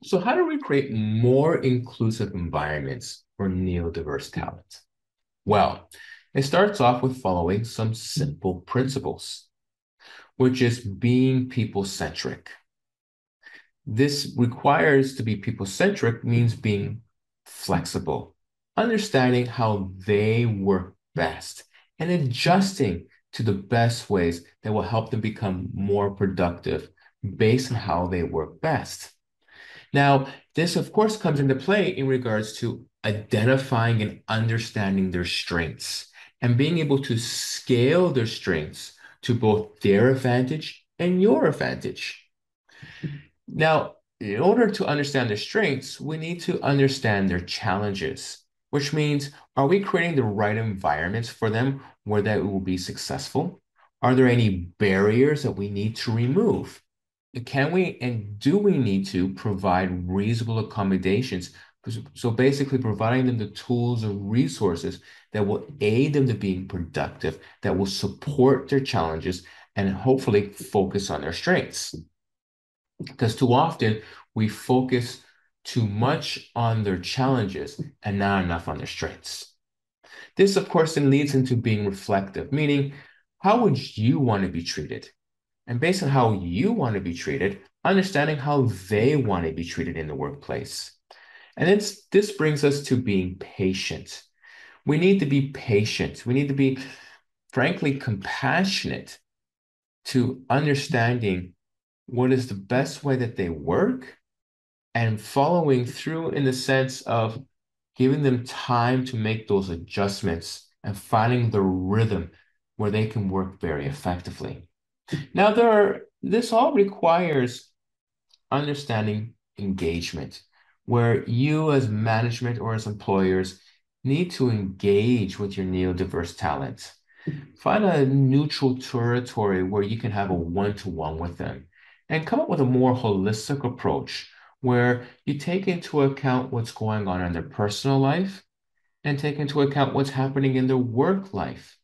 So how do we create more inclusive environments for neurodiverse talent? Well, it starts off with following some simple principles, which is being people-centric. This requires to be people-centric means being flexible, understanding how they work best, and adjusting to the best ways that will help them become more productive based on how they work best. Now, this of course comes into play in regards to identifying and understanding their strengths and being able to scale their strengths to both their advantage and your advantage. Now, in order to understand their strengths, we need to understand their challenges, which means, are we creating the right environments for them where they will be successful? Are there any barriers that we need to remove? Can we and do we need to provide reasonable accommodations? So basically providing them the tools and resources that will aid them to being productive, that will support their challenges, and hopefully focus on their strengths. Because too often we focus too much on their challenges and not enough on their strengths. This, of course, then leads into being reflective, meaning how would you want to be treated? And based on how you want to be treated, understanding how they want to be treated in the workplace. And this brings us to being patient. We need to be patient. We need to be, frankly, compassionate to understanding what is the best way that they work and following through in the sense of giving them time to make those adjustments and finding the rhythm where they can work very effectively. Now, this all requires understanding engagement, where you as management or as employers need to engage with your neurodiverse talent. Find a neutral territory where you can have a one-to-one with them and come up with a more holistic approach where you take into account what's going on in their personal life and take into account what's happening in their work life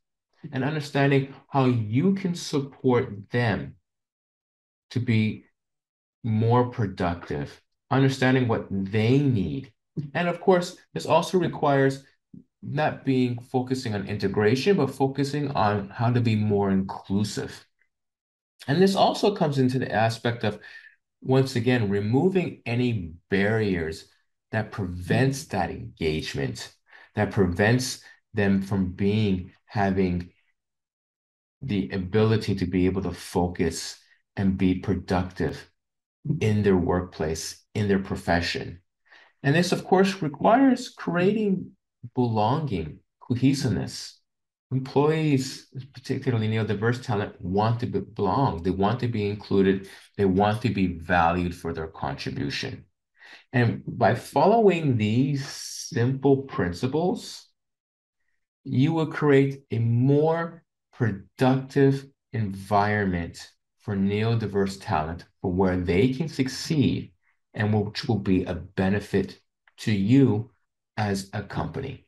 and understanding how you can support them to be more productive, understanding what they need. And of course, this also requires not being focusing on integration, but focusing on how to be more inclusive. And this also comes into the aspect of, once again, removing any barriers that prevents that engagement, that prevents them from having the ability to be able to focus and be productive in their workplace, in their profession. And this, of course, requires creating belonging, cohesiveness. Employees, particularly neurodiverse talent, want to belong. They want to be included. They want to be valued for their contribution. And by following these simple principles, you will create a more productive environment for neurodiverse talent for where they can succeed and which will be a benefit to you as a company.